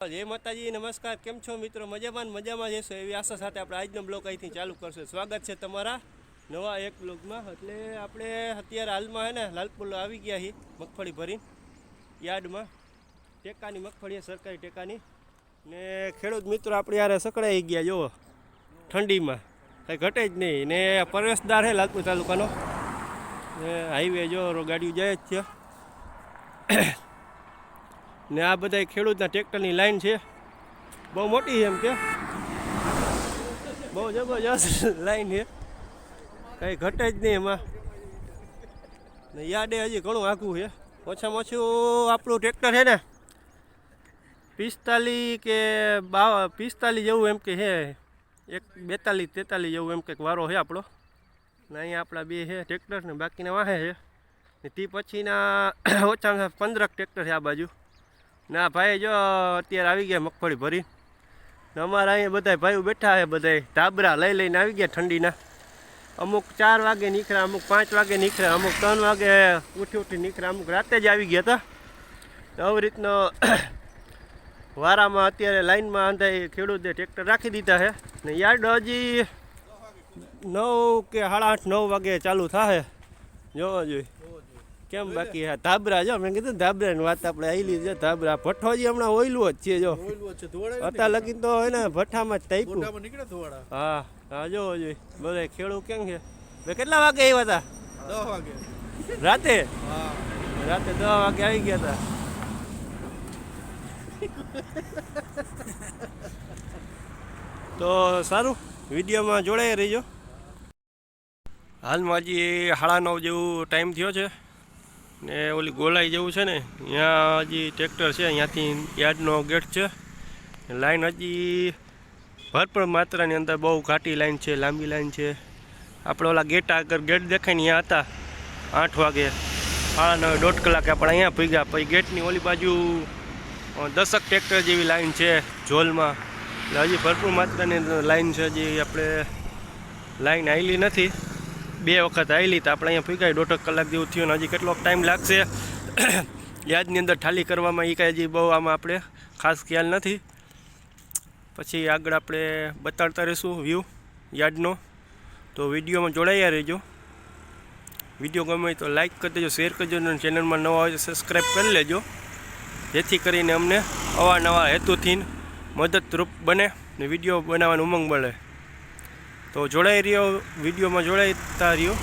જય માતાજી, નમસ્કાર. કેમ છો મિત્રો? મજામાં જશો એવી આશા સાથે આપણે આજનો બ્લોગ અહીંથી ચાલુ કરશું. સ્વાગત છે તમારા નવા એક બ્લોગમાં. એટલે આપણે અત્યારે હાલમાં હે ને લાલપુર આવી ગયા છીએ મગફળી ભરીને યાર્ડમાં. ટેકાની મગફળી, સરકારી ટેકાની. ને ખેડૂત મિત્રો આપણે યારે સકડાઈ ગયા જુઓ ઠંડીમાં, કંઈ ઘટે જ નહીં. ને પ્રવેશદ્વાર છે લાલપુર તાલુકાનો. ને હાઈવે જો ગાડીઓ જાય જ છે. ને આ બધા ખેડૂતના ટ્રેક્ટરની લાઈન છે, બહુ મોટી છે, એમ કે બહુ જબરજસ્ત લાઈન છે, કંઈ ઘટે જ નહીં એમાં. ને યાર્ડે હજી ઘણું આઘું છે. ઓછામાં ઓછું આપણું ટ્રેક્ટર છે ને 45 કે 45 જેવું એમ કે છે, એક 42-43 જેવું એમ કંઈક વારો છે આપણો. ને અહીંયા આપણા બે છે ટ્રેક્ટર, ને બાકીના વાહે છે. ને તે પછીના ઓછામાં 15 ટ્રેક્ટર છે આ બાજુ. ના ભાઈ જો અત્યારે આવી ગયા મગફળી ભરી. ને અમારા અહીંયા બધા ભાઈઓ બેઠા છે, બધા ધાબરા લઈને આવી ગયા ઠંડીના. અમુક 4 વાગે નીકળ્યા, અમુક 5 વાગે નીકળ્યા, અમુક 3 વાગે ઉઠી નીકળ્યા, અમુક રાતે જ આવી ગયા હતા. આવી રીતનો વારામાં અત્યારે લાઈનમાં અંધાઈ ખેડૂતે ટ્રેક્ટર રાખી દીધા છે. ને યાર્ડ હજી 9 કે 8:30 9 વાગે ચાલુ થાય, જોવા જોઈએ કેમ. બાકી હા ધાબરા જો મેં કીધું ધાબરાની વાત આપણે આવેલી છે. ધાબરા ભઠ્ઠો હજી હમણાં ઓઈલું જ છે, જો અત્યારે લગી તો હોય ને ભઠ્ઠામાં જ તાપ્યું. હા હા જોવો જોઈએ બધા ખેડૂત કેમ છે. ભાઈ કેટલા વાગે આવ્યા હતા? 10 વાગે રાતે. રાતે 10 વાગે આવી ગયા હતા. તો સારું, વિડીયોમાં જોડાઈ રહીજો. હાલમાં હજી 9:30 જેવું ટાઈમ થયો છે. ને ઓલી ગોલાઈ જેવું છે ને ત્યાં હજી ટ્રેક્ટર છે, અહીંયાથી યાર્ડનો ગેટ છે. લાઈન હજી ભરપૂર માત્રાની અંદર બહુ ઘાટી લાઈન છે, લાંબી લાઈન છે. આપણે ઓલા ગેટ આગળ ગેટ દેખાય ને ત્યાં હતા 8 વાગે, 9:30 1.5 કલાકે આપણે અહીંયા ભીગ્યા. પછી ગેટની ઓલી બાજુ 10 ટ્રેક્ટર જેવી લાઈન છે ઝોલમાં. એટલે હજી ભરપૂર માત્રાની લાઈન છે. હજી આપણે લાઈન આવેલી નથી, 2 વખત આવેલી તો આપણે અહીંયા ભીગાય 1.5 કલાક જેવું થયું. ને હજી કેટલોક ટાઈમ લાગશે યાર્ડની અંદર ઠાલી કરવામાં, એ કાંઈ હજી બહુ આમાં આપણે ખાસ ખ્યાલ નથી. પછી આગળ આપણે બતાડતા રહીશું વ્યૂ યાર્ડનો. તો વિડીયોમાં જોડાયા રહેજો. વિડીયો ગમે તો લાઈક કરી દેજો, શેર કરજો, અને ચેનલમાં નવા હોય તો સબસ્ક્રાઈબ કરી લેજો, જેથી કરીને અમને અવાનવા હેતુથી મદદરૂપ બને ને વિડીયો બનાવવાનો ઉમંગ મળે. તો જોડાઈ રહ્યો, વિડીયોમાં જોડાઈતા રહ્યો.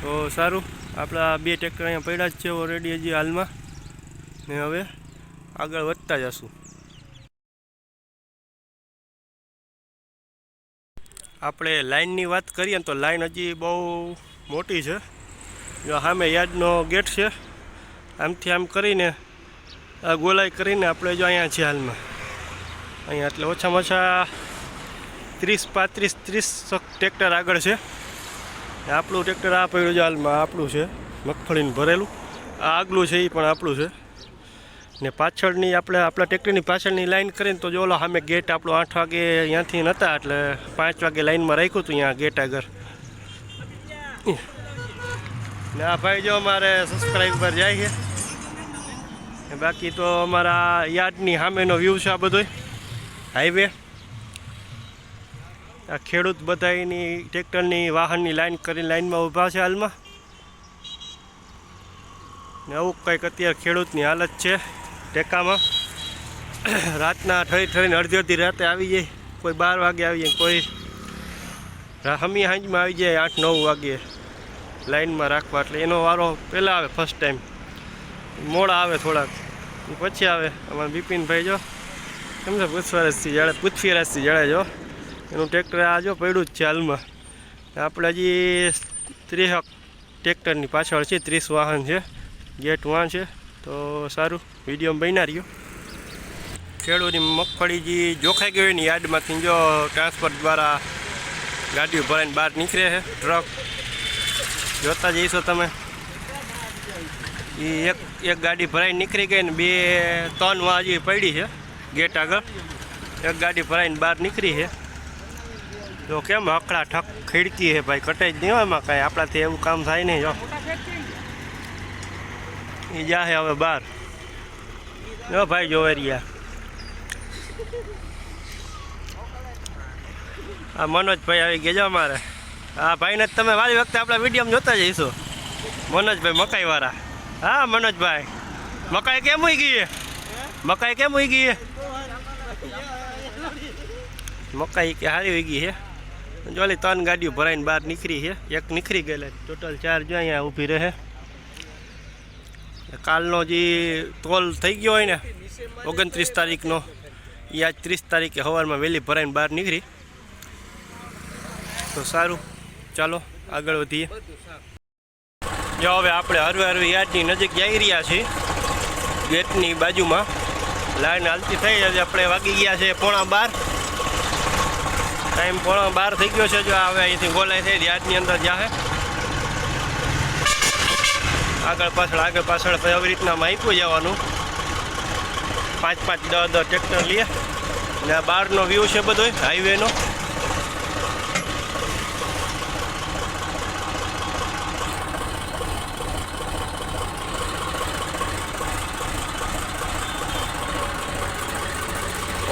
તો સારું, આપણા 2 ટ્રેક્ટર અહીંયા પડ્યા જ છે ઓલરેડી હજી હાલમાં. ને હવે આગળ વધતા જશું. આપણે લાઇનની વાત કરીએ તો લાઈન હજી બહુ મોટી છે. જો સામે યાર્ડનો ગેટ છે, આમથી આમ કરીને ગોલાઈ કરીને આપણે જો અહીંયા છે હાલમાં. અહીંયા એટલે ઓછામાં ઓછા 30 ટ્રેક્ટર આગળ છે. આપણું ટ્રેક્ટર આ પડ્યું છે હાલમાં, આપણું છે મગફળીનું ભરેલું. આ આગલું છે એ પણ આપણું છે. ને પાછળની આપણા ટ્રેક્ટરની પાછળની લાઈન કરીને તો જો ઓલો સામે ગેટ આપણો 8 વાગે અહીંયાથી નહોતા, એટલે 5 વાગે લાઈનમાં રાખ્યું હતું અહીંયા ગેટ આગળ. ને આ ભાઈ જો અમારે સબસ્ક્રાઈબર જાય છે. બાકી તો અમારા યાર્ડની સામેનો વ્યૂ છે આ બધો હાઈવે. આ ખેડૂત બધાની ટ્રેક્ટરની વાહનની લાઈન કરીને લાઈનમાં ઊભા છે હાલમાં. ને આવું કંઈક અત્યારે ખેડૂતની હાલત છે ટેકામાં. રાતના ઠરીને અડધી રાતે આવી જાય, કોઈ 12 વાગે આવી જાય, કોઈ હમી સાંજમાં આવી જાય 8-9 વાગે લાઈનમાં રાખવા. એટલે એનો વારો પહેલાં આવે, ફર્સ્ટ ટાઈમ. મોડા આવે થોડાક, પછી આવે અમારા બિપિનભાઈ જો કેમ છે પૃથ્વીરાજથી જડે જો એનું ટ્રેક્ટર આ જો પડ્યું જ છે હાલમાં. આપણે હજી 30 ટ્રેક્ટરની પાછળ છે, 30 વાહન છે, ગેટ વાહન છે. તો સારું, વિડીયોમાં બન્યા રહ્યો. ખેડૂતની મગફળી જે જોખાઈ ગઈ હોય ને યાર્ડમાંથી જો ટ્રાન્સપોર્ટ દ્વારા ગાડીઓ ભરાઈને બહાર નીકળે છે. ટ્રક જોતા જઈશો તમે, એ એક ગાડી ભરાઈને નીકળી ગઈ ને 2-3 વાં હજી પડી છે ગેટ આગળ. એક ગાડી ભરાઈને બહાર નીકળી છે. જો કેમ હકડા ઠક ખીડકી છે ભાઈ, કટે જ નહીં હોય એમાં કાંઈ. આપણાથી એવું કામ થાય નહીં. જો એ જાહે હવે બહાર. જો ભાઈ જોવેરિયા આ મનોજભાઈ આવી ગયા જો અમારે. હા ભાઈને તમે વાળી વખતે આપણા વિડીયોમાં જોતા જઈશું. મનોજભાઈ મકાઈવાળા. હા મનોજભાઈ મકાઈ કેમ હોઈ ગઈ? મકાઈ કેમ હોઈ ગઈ? મકાઈ કે હારી હોઈ ગઈ છે. જો ઓલી 3 ગાડીઓ ભરાઈને બહાર નીકળી છે. એક નીકળી ગયેલા ટોટલ 4 જો અહીંયા ઊભી રહે. કાલનો જે તોલ થઈ ગયો હોય ને 29 તારીખનો એ આજ 30 તારીખે સવારમાં વહેલી ભરાઈને બહાર નીકળી. તો સારું ચાલો આગળ વધીએ. જો હવે આપણે હરવે યાર્ડની નજીક જઈ રહ્યા છીએ. ગેટની બાજુમાં લાઈન હાલતી થઈ આજે આપણે વાગી ગયા છે 11:15. ટાઈમ 11:15 થઈ ગયો છે. જો હવે અહીંથી ગોલાઈ થઈ યાર્ડની અંદર જાહે. આગળ પાછળ પછી આવી રીતના માઈપું જવાનું. 5-5 10 ટ્રેક્ટર લઈએ અને આ બહારનો વ્યૂ છે બધો હાઈવેનો.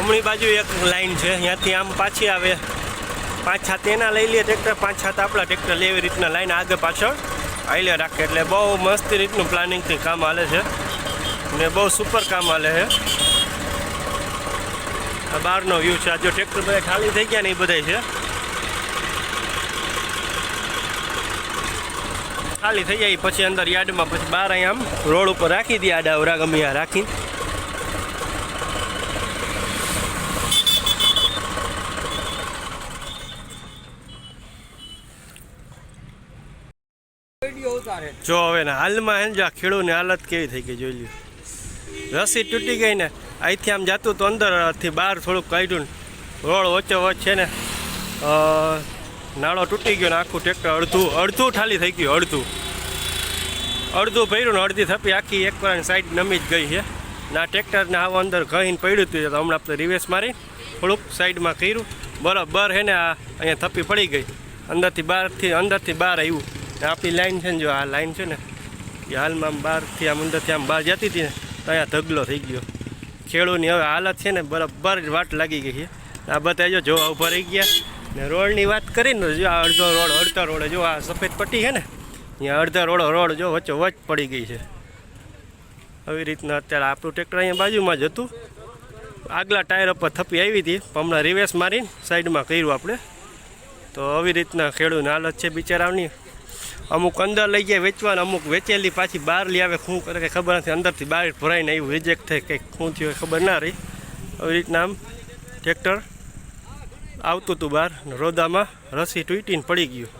ઉમરી બાજુ એક લાઈન છે ત્યાંથી આમ પાછી આવે 5-7 એના લઈ લે ટ્રેક્ટર 5-7 આપણા ટ્રેક્ટર લે એવી રીતના લાઈન આગળ પાછળ હાઈલે રાખે. એટલે બહુ મસ્ત રીતનું પ્લાનિંગથી કામ હાલે છે ને બહુ સુપર કામ હાલે છે. આ બહારનો વ્યૂ છે. આ જો ટ્રેક્ટર બધા ખાલી થઈ ગયા ને એ બધા છે ખાલી થઈ જાય પછી અંદર યાર્ડમાં પછી બહાર અહીંયા આમ રોડ ઉપર રાખી દે આડા અવરા ગમે આ રાખીને. જો હવે ને હાલમાં હે ને આ ખેડૂતની હાલત કેવી થઈ ગઈ જોઈ લ્યો. રસી તૂટી ગઈ ને અહીંથી આમ જતું તો અંદરથી બહાર થોડુંક કાઢ્યું ને રોડ વચ્ચે વચ્ચે છે ને નાળો તૂટી ગયો ને આખું ટ્રેક્ટર અડધું ઠાલી થઈ ગયું. અડધું ભર્યું ને અડધી થપી આખી એક વાર સાઈડ નમી જ ગઈ છે ને આ ટ્રેક્ટરને આવું અંદર ઘઈને પડ્યું હતું. તો હમણાં આપણે રિવેસ મારી થોડુંક સાઈડમાં કર્યું બરાબર હે ને આ અહીંયા થપી પડી ગઈ. અંદરથી બહાર આવ્યું. આપણી લાઈન છે ને જો આ લાઈન છે ને એ હાલમાં આમ બહારથી આમ અંદરથી આમ બહાર જતી હતી ને તો અહીંયા ધગલો થઈ ગયો. ખેડૂતની હવે હાલત છે ને બરાબર જ વાટ લાગી ગઈ છે. આ બધા જો જોવા ઊભા રહી ગયા ને રોડની વાત કરીને જો આ અડધા રોડે જો આ સફેદ પટ્ટી છે ને અહીંયા અડધા રોડ જો વચ્ચે વચ પડી ગઈ છે. આવી રીતના અત્યારે આપણું ટ્રેક્ટર અહીંયા બાજુમાં જ હતું. આગલા ટાયર ઉપર થપી આવી હતી હમણાં રિવેસ મારીને સાઈડમાં કર્યું આપણે. તો આવી રીતના ખેડૂતની હાલત છે બિચારાની. અમુક અંદર લઈ ગયા વેચવાના અમુક વેચેલી પાછી બહાર લઈ આવે શું કરે કંઈ ખબર નથી. અંદરથી બહાર ભરાઈને આવ્યું રિજેક્ટ થઈ કંઈક શું થયું ખબર ના રહી. આવી રીતના આમ ટ્રેક્ટર આવતું હતું બહાર રોદામાં રસી તૂટીને પડી ગયું.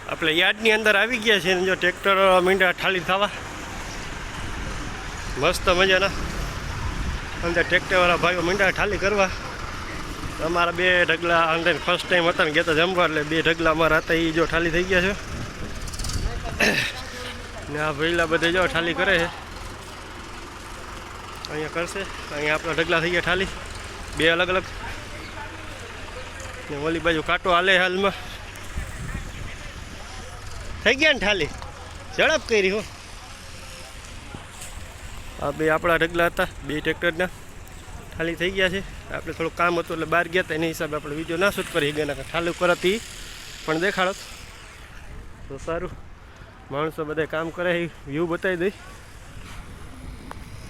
આપણે યાર્ડની અંદર આવી ગયા છીએ જો ટ્રેક્ટર મીંડા ઠાલી થવા મસ્ત મજાના અંદર ટ્રેક્ટરવાળા ભાઈઓ મીંડા ઠાલી કરવા. અમારા 2 ઢગલા અંદર ફર્સ્ટ ટાઈમ હતા ને ગયા જમવા એટલે 2 ઢગલા અમારા હતા એ જો ઠાલી થઈ ગયા છે ને આ ભઈલા બધે જો ઠાલી કરે છે. અહીંયા કરશે અહીંયા આપણા ઢગલા થઈ ગયા ઠાલી 2 અલગ અલગ ને ઓલી બાજુ કાંટો હાલે હાલમાં થઈ ગયા ને ઠાલી ઝડપ કરી હો. આ 2 આપણા ઢગલા હતા 2 ટ્રેક્ટરના ઠાલી થઈ ગયા છે. આપણે થોડું કામ હતું એટલે બહાર ગયા હતા એની હિસાબે આપણે વિડીયો ના શૂટ કરી ગયા ઠાલું કરતી પણ દેખાડો તો સારું. માણસો બધા કામ કરે એ વ્યૂ બતાવી દઈ.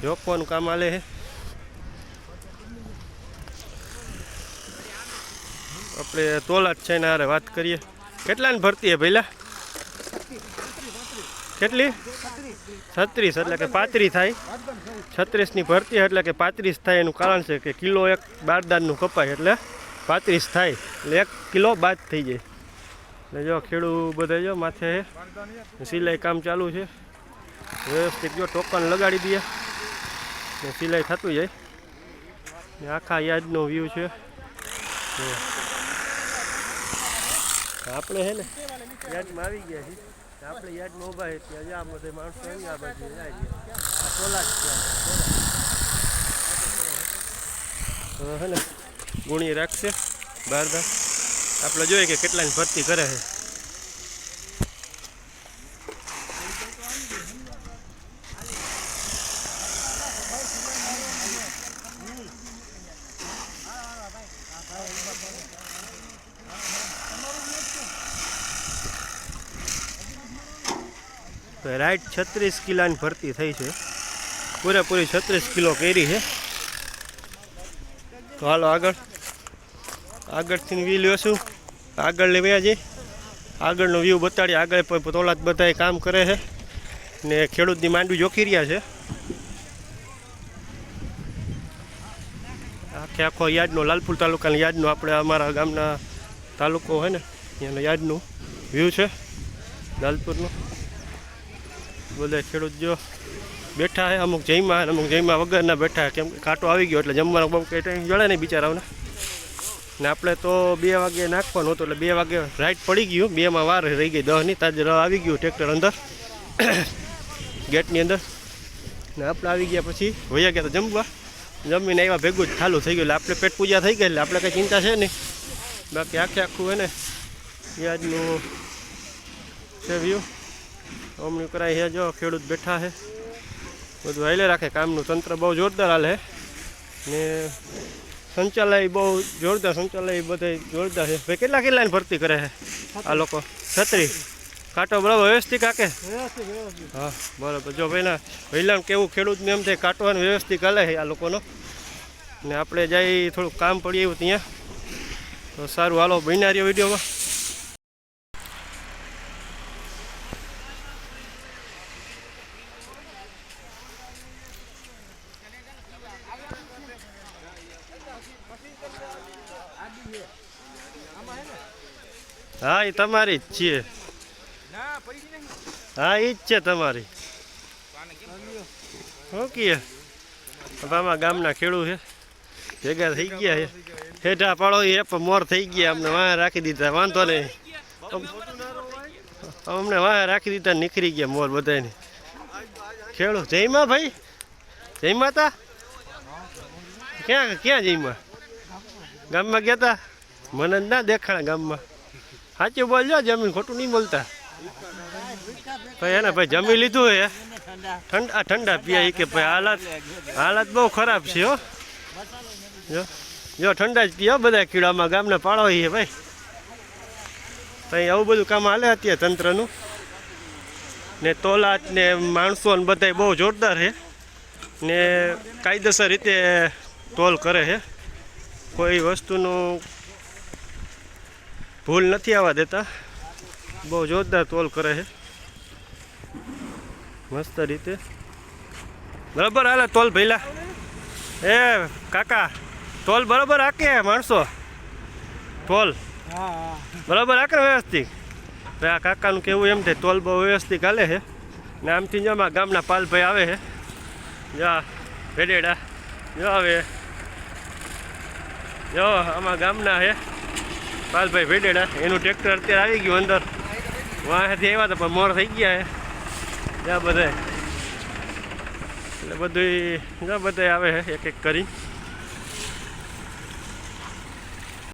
જોખવાનું કામ હાલે છે. આપણે તોલા જ છે ને હારે વાત કરીએ કેટલાને ભરતી હે પહેલાં કેટલી 36 એટલે કે 35 થાય. 36ની ભરતી એટલે કે 35 થાય. એનું કારણ છે કે કિલો એક બારદાનનું કપાય એટલે 35 થાય એટલે 1 કિલો બાદ થઈ જાય. એટલે જો ખેડૂત બધા જો માથે સિલાઈ કામ ચાલુ છે વ્યવસ્થિત. જો ટોકન લગાડી દઈએ ને સિલાઈ થતું જાય ને આખા યાર્ડનો વ્યૂ છે. આપણે છે ને યાર્ડમાં આવી ગયા છીએ. આપણે યાર્ડમાં ઊભા છે ત્યાં જ્યાં બધે માણસો આવી આ બાજુ જાય છે. આ તોલા જ છે હે ને ગુણી રાખશે બારદાન. આપણે જોઈએ કે કેટલાની ભરતી કરે છે. રાઈટ 36 કિલોની ભરતી થઈ છે, પૂરેપૂરી 36 કિલો કેરી છે. તો હાલો આગળથી વ્યૂ લેશું, આગળ લેવા જઈએ, આગળનો વ્યૂ બતાડીએ. આગળ તોલાત બધા કામ કરે છે ને ખેડૂતની માંડવી જોખી રહ્યા છે. આખો યાર્ડનો, લાલપુર તાલુકાના યાર્ડનો, આપણે અમારા ગામના તાલુકો હોય ને એનો યાર્ડનું વ્યૂ છે લાલપુરનું. બધા ખેડૂત જો બેઠા છે, અમુક જઈમાં વગરના બેઠા, કેમ કે કાંટો આવી ગયો એટલે જમવાનો બહુ કંઈ ટાઈમ જડે નહીં બિચારાઓને. ને આપણે તો 2 વાગે નાખવાનું હતું એટલે 2 વાગે રાઈટ પડી ગયું, 2માં વાર રહી ગઈ, 10ની તાજ આવી ગયું ટ્રેક્ટર અંદર ગેટની અંદર. ને આપણે આવી ગયા પછી વયા ગયા તો જમવા, જમીને આવ્યા ભેગું જ ચાલુ થઈ ગયું. એટલે આપણે પેટ પૂજા થઈ ગઈ એટલે આપણે કંઈ ચિંતા છે નહીં. બાકી આખું હોય ને યાદનું છે વ્યૂ અમની કરાય છે. જો ખેડૂત બેઠા છે, બધું હાલે રાખે, કામનું તંત્ર બહુ જોરદાર હાલે ને સંચાલય બહુ જોરદાર, સંચાલય બધા જોરદાર છે. ભાઈ કેટલા કિલ્લાની ભરતી કરે છે આ લોકો? 36. કાંટો બરાબર વ્યવસ્થિત કાકે? હા બરાબર. જો ભાઈના વહેલાનું કેવું ખેડૂતને એમ થાય કાંટોને વ્યવસ્થિત હાલે છે આ લોકોનો. ને આપણે જઈ થોડુંક કામ પડી આવ્યું ત્યાં, તો સારું હાલો બન્યા રહ્યો વિડીયોમાં. હા એ તમારી જ છે, હા એ જ છે તમારી. ઓકે આમાં ગામના ખેડૂત છે, ભેગા થઈ ગયા છે. હેઠા પાડો એ પણ મોર થઈ ગયા, અમને વાહ રાખી દીધા, વાંધો નહીં, અમને વાહ રાખી દીધા, નીકળી ગયા મોર બધાને. ખેડૂત જયમાં ભાઈ, જય માતા. ક્યાં જયમાં? ગામમાં ગયા તા? મને જ ના દેખાણા ગામમાં. સાચું બોલજો, જમીન ખોટું નહીં બોલતા. ભાઈ એને ભાઈ જમી લીધું હે, ઠંડા પીયા કે ભાઈ હાલત બહુ ખરાબ છે હો. જો ઠંડા જ પીઓ બધા કીડામાં, ગામના પાડો છે ભાઈ. ત્યાં આવું બધું કામ હાલે અત્યારે તંત્રનું ને તોલાત ને માણસો ને બધા બહુ જોરદાર છે ને કાયદેસર રીતે તોલ કરે છે. કોઈ વસ્તુનું ભૂલ નથી આવવા દેતા, બહુ જોરદાર તોલ કરે છે મસ્ત રીતે. બરાબર હાલે તોલ ભૈલા? એ કાકા તોલ બરાબર હાકે માણસો? તોલ બરાબર હાકે વ્યવસ્થિત? આ કાકાનું કેવું એમ થાય તોલ બહુ વ્યવસ્થિત હાલે છે. ને આમથી જમા ગામના પાલભાઈ આવે છે, જા ભેડેડા જો આવે, જો આમાં ગામના છે પાલભાઈ ભેડેડા. એનું ટ્રેક્ટર અત્યારે આવી ગયું અંદર, વાંથી આવ્યા હતા પણ મોર થઈ ગયા છે. જ્યાં બધા એટલે બધું જ્યાં બધા આવે છે એક એક કરી.